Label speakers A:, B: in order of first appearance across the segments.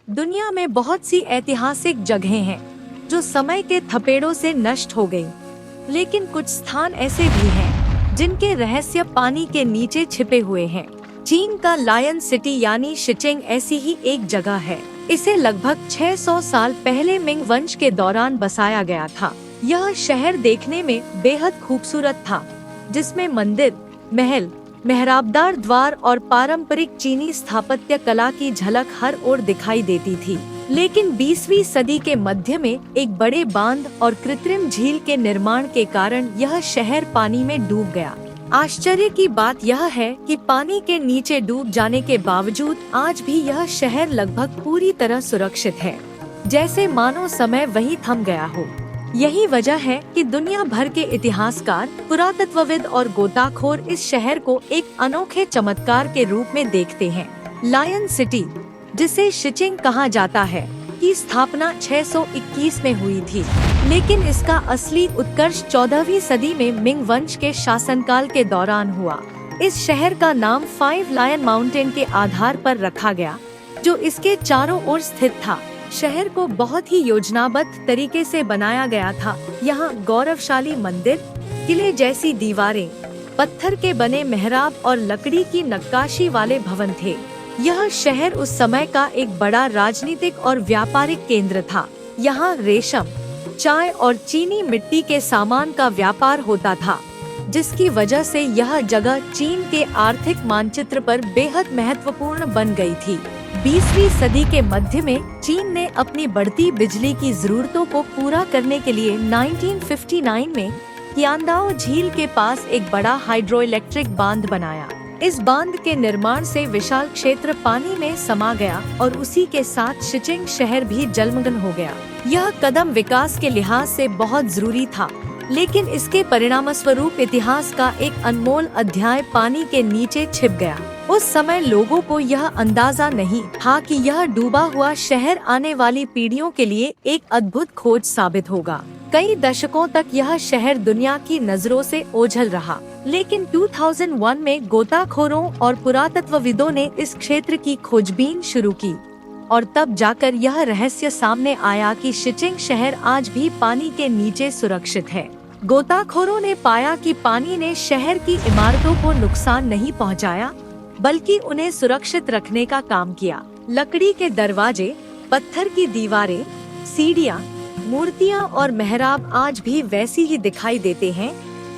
A: दुनिया में बहुत सी ऐतिहासिक जगहें हैं जो समय के थपेड़ों से नष्ट हो गईं, लेकिन कुछ स्थान ऐसे भी हैं जिनके रहस्य पानी के नीचे छिपे हुए हैं। चीन का लायन सिटी यानी शिचिंग ऐसी ही एक जगह है। इसे लगभग 600 साल पहले मिंग वंश के दौरान बसाया गया था। यह शहर देखने में बेहद खूबसूरत था, जिसमें मंदिर, महल, मेहराबदार द्वार और पारंपरिक चीनी स्थापत्य कला की झलक हर ओर दिखाई देती थी। लेकिन 20वीं सदी के मध्य में एक बड़े बांध और कृत्रिम झील के निर्माण के कारण यह शहर पानी में डूब गया। आश्चर्य की बात यह है कि पानी के नीचे डूब जाने के बावजूद आज भी यह शहर लगभग पूरी तरह सुरक्षित है, जैसे मानो समय वहीं थम गया हो। यही वजह है कि दुनिया भर के इतिहासकार, पुरातत्वविद और गोताखोर इस शहर को एक अनोखे चमत्कार के रूप में देखते हैं। लायन सिटी, जिसे शिचिंग कहा जाता है, की स्थापना 621 में हुई थी, लेकिन इसका असली उत्कर्ष 14वीं सदी में मिंग वंश के शासनकाल के दौरान हुआ। इस शहर का नाम 5 लायन माउंटेन के आधार पर रखा गया, जो इसके चारों ओर स्थित था। शहर को बहुत ही योजनाबद्ध तरीके से बनाया गया था। यहाँ गौरवशाली मंदिर, किले जैसी दीवारें, पत्थर के बने मेहराब और लकड़ी की नक्काशी वाले भवन थे। यह शहर उस समय का एक बड़ा राजनीतिक और व्यापारिक केंद्र था। यहाँ रेशम, चाय और चीनी मिट्टी के सामान का व्यापार होता था, जिसकी वजह से यह जगह चीन के आर्थिक मानचित्र पर बेहद महत्वपूर्ण बन गई थी। 20वीं सदी के मध्य में चीन ने अपनी बढ़ती बिजली की जरूरतों को पूरा करने के लिए 1959 में कियांदाओ झील के पास एक बड़ा हाइड्रोइलेक्ट्रिक बांध बनाया। इस बांध के निर्माण से विशाल क्षेत्र पानी में समा गया और उसी के साथ शिचिंग शहर भी जलमग्न हो गया। यह कदम विकास के लिहाज से बहुत जरूरी था, लेकिन इसके परिणामस्वरूप इतिहास का एक अनमोल अध्याय पानी के नीचे छिप गया। उस समय लोगों को यह अंदाजा नहीं था कि यह डूबा हुआ शहर आने वाली पीढ़ियों के लिए एक अद्भुत खोज साबित होगा। कई दशकों तक यह शहर दुनिया की नजरों से ओझल रहा, लेकिन 2001 में गोताखोरों और पुरातत्वविदों ने इस क्षेत्र की खोजबीन शुरू की और तब जाकर यह रहस्य सामने आया कि शिचिंग शहर आज भी पानी के नीचे सुरक्षित है। गोताखोरों ने पाया कि पानी ने शहर की इमारतों को नुकसान नहीं पहुंचाया, बल्कि उन्हें सुरक्षित रखने का काम किया। लकड़ी के दरवाजे, पत्थर की दीवारें, सीढ़ियाँ, मूर्तियाँ और मेहराब आज भी वैसी ही दिखाई देते हैं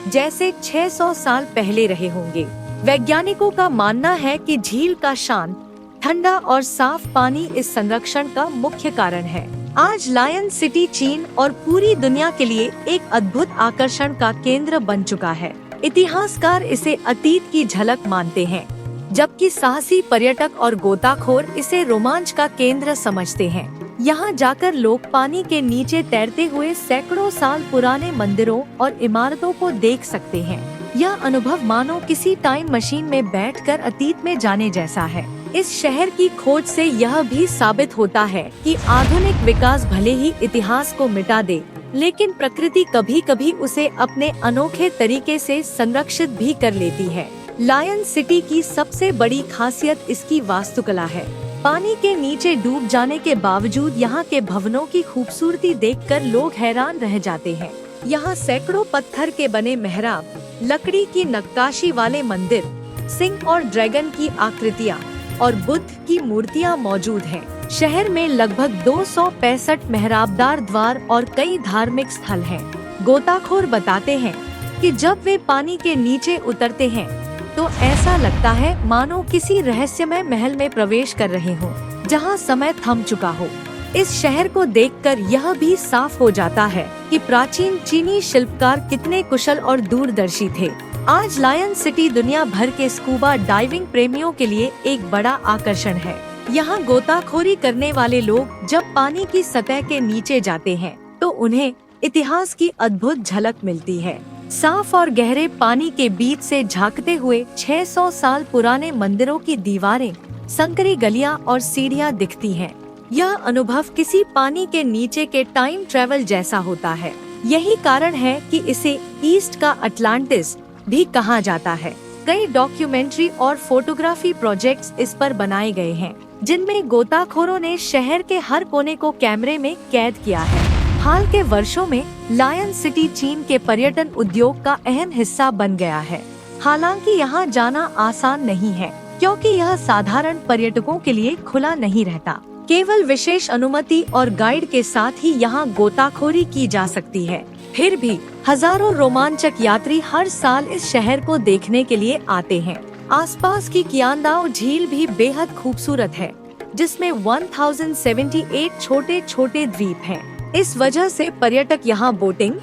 A: जैसे 600 साल पहले रहे होंगे। वैज्ञानिकों का मानना है कि झील का शांत, ठंडा और साफ पानी इस संरक्षण का मुख्य कारण है। आज लायन सिटी चीन और पूरी दुनिया के लिए एक अद्भुत आकर्षण का केंद्र बन चुका है। इतिहासकार इसे अतीत की झलक मानते हैं, जबकि साहसी पर्यटक और गोताखोर इसे रोमांच का केंद्र समझते हैं। यहाँ जाकर लोग पानी के नीचे तैरते हुए सैकड़ों साल पुराने मंदिरों और इमारतों को देख सकते हैं। यह अनुभव मानो किसी टाइम मशीन में बैठकर अतीत में जाने जैसा है। इस शहर की खोज से यह भी साबित होता है कि आधुनिक विकास भले ही इतिहास को मिटा दे, लेकिन प्रकृति कभी कभी उसे अपने अनोखे तरीके से संरक्षित भी कर लेती है। लायन सिटी की सबसे बड़ी खासियत इसकी वास्तुकला है। पानी के नीचे डूब जाने के बावजूद यहाँ के भवनों की खूबसूरती देखकर लोग हैरान रह जाते हैं। यहाँ सैकड़ों पत्थर के बने मेहराब, लकड़ी की नक्काशी वाले मंदिर, सिंह और ड्रैगन की आकृतियाँ और बुद्ध की मूर्तियाँ मौजूद हैं। शहर में लगभग 265 मेहराबदार द्वार और कई धार्मिक स्थल हैं। गोताखोर बताते हैं कि जब वे पानी के नीचे उतरते हैं तो ऐसा लगता है मानो किसी रहस्यमय महल में प्रवेश कर रहे हो, जहां समय थम चुका हो। इस शहर को देखकर यह भी साफ हो जाता है कि प्राचीन चीनी शिल्पकार कितने कुशल और दूरदर्शी थे। आज लायन सिटी दुनिया भर के स्कूबा डाइविंग प्रेमियों के लिए एक बड़ा आकर्षण है। यहाँ गोताखोरी करने वाले लोग जब पानी की सतह के नीचे जाते हैं तो उन्हें इतिहास की अद्भुत झलक मिलती है। साफ और गहरे पानी के बीच से झांकते हुए 600 साल पुराने मंदिरों की दीवारें, संकरी गलियां और सीढ़ियां दिखती हैं। यह अनुभव किसी पानी के नीचे के टाइम ट्रेवल जैसा होता है। यही कारण है कि इसे ईस्ट का अटलांटिस भी कहा जाता है। कई डॉक्यूमेंट्री और फोटोग्राफी प्रोजेक्ट्स इस पर बनाए गए हैं। जिनमें गोताखोरों ने शहर के हर कोने को कैमरे में कैद किया है। हाल के वर्षों में लायन सिटी चीन के पर्यटन उद्योग का अहम हिस्सा बन गया है। हालांकि यहाँ जाना आसान नहीं है, क्योंकि यह साधारण पर्यटकों के लिए खुला नहीं रहता। केवल विशेष अनुमति और गाइड के साथ ही यहाँ गोताखोरी की जा सकती है। फिर भी हजारों रोमांचक यात्री हर साल इस शहर को देखने के लिए आते हैं। आसपास की कियांदाओ झील भी बेहद खूबसूरत है, जिसमें 1078 छोटे छोटे द्वीप हैं। इस वजह से पर्यटक यहाँ बोटिंग,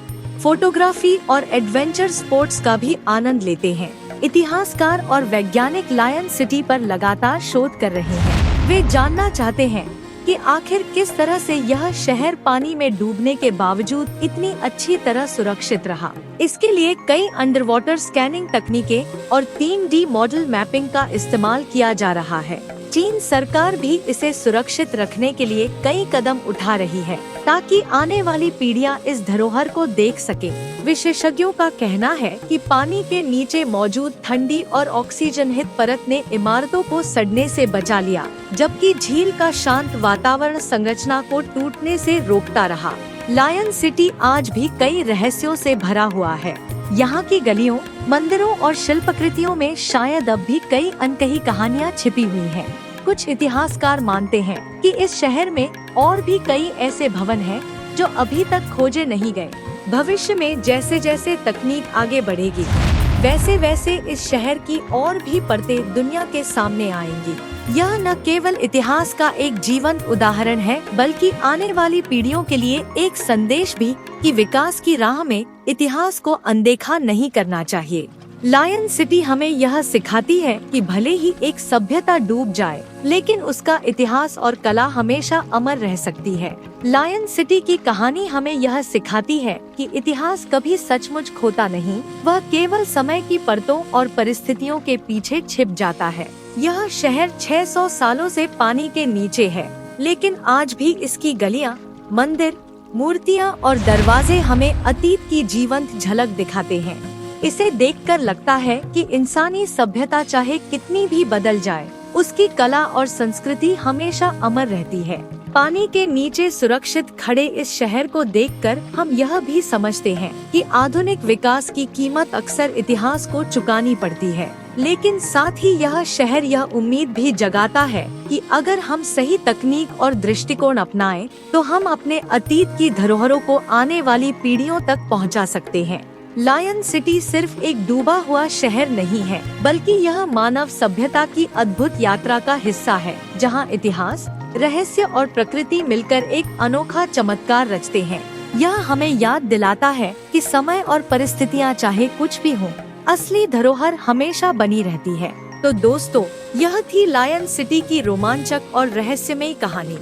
A: फोटोग्राफी और एडवेंचर स्पोर्ट्स का भी आनंद लेते हैं। इतिहासकार और वैज्ञानिक लायन सिटी पर लगातार शोध कर रहे हैं। वे जानना चाहते हैं कि आखिर किस तरह से यह शहर पानी में डूबने के बावजूद इतनी अच्छी तरह सुरक्षित रहा। इसके लिए कई अंडर वाटर स्कैनिंग तकनीकें और 3D मॉडल मैपिंग का इस्तेमाल किया जा रहा है। चीन सरकार भी इसे सुरक्षित रखने के लिए कई कदम उठा रही है, ताकि आने वाली पीढ़ियां इस धरोहर को देख सके। विशेषज्ञों का कहना है कि पानी के नीचे मौजूद ठंडी और ऑक्सीजनहित परत ने इमारतों को सड़ने से बचा लिया, जबकि झील का शांत वातावरण संरचना को टूटने से रोकता रहा। लायन सिटी आज भी कई रहस्यों से भरा हुआ है। यहाँ की गलियों, मंदिरों और शिल्पकृतियों में शायद अब भी कई अनकही कहानियाँ छिपी हुई हैं। कुछ इतिहासकार मानते हैं कि इस शहर में और भी कई ऐसे भवन हैं जो अभी तक खोजे नहीं गए। भविष्य में जैसे जैसे तकनीक आगे बढ़ेगी, वैसे वैसे इस शहर की और भी परतें दुनिया के सामने आएंगी। यह न केवल इतिहास का एक जीवंत उदाहरण है, बल्कि आने वाली पीढ़ियों के लिए एक संदेश भी कि विकास की राह में इतिहास को अनदेखा नहीं करना चाहिए। लायन सिटी हमें यह सिखाती है कि भले ही एक सभ्यता डूब जाए, लेकिन उसका इतिहास और कला हमेशा अमर रह सकती है। लायन सिटी की कहानी हमें यह सिखाती है कि इतिहास कभी सचमुच खोता नहीं, वह केवल समय की परतों और परिस्थितियों के पीछे छिप जाता है। यह शहर 600 सालों से पानी के नीचे है, लेकिन आज भी इसकी गलियां, मंदिर, मूर्तियां और दरवाजे हमें अतीत की जीवंत झलक दिखाते हैं। इसे देखकर लगता है कि इंसानी सभ्यता चाहे कितनी भी बदल जाए, उसकी कला और संस्कृति हमेशा अमर रहती है। पानी के नीचे सुरक्षित खड़े इस शहर को देखकर हम यह भी समझते हैं कि आधुनिक विकास की कीमत अक्सर इतिहास को चुकानी पड़ती है, लेकिन साथ ही यह शहर यह उम्मीद भी जगाता है कि अगर हम सही तकनीक और दृष्टिकोण अपनाएं, तो हम अपने अतीत की धरोहरों को आने वाली पीढ़ियों तक पहुंचा सकते हैं। लायन सिटी सिर्फ एक डूबा हुआ शहर नहीं है, बल्कि यह मानव सभ्यता की अद्भुत यात्रा का हिस्सा है, जहां इतिहास, रहस्य और प्रकृति मिलकर एक अनोखा चमत्कार रचते हैं। यह हमें याद दिलाता है कि समय और परिस्थितियां चाहे कुछ भी हों, असली धरोहर हमेशा बनी रहती है। तो दोस्तों, यह थी लायन सिटी की रोमांचक और रहस्यमयी कहानी।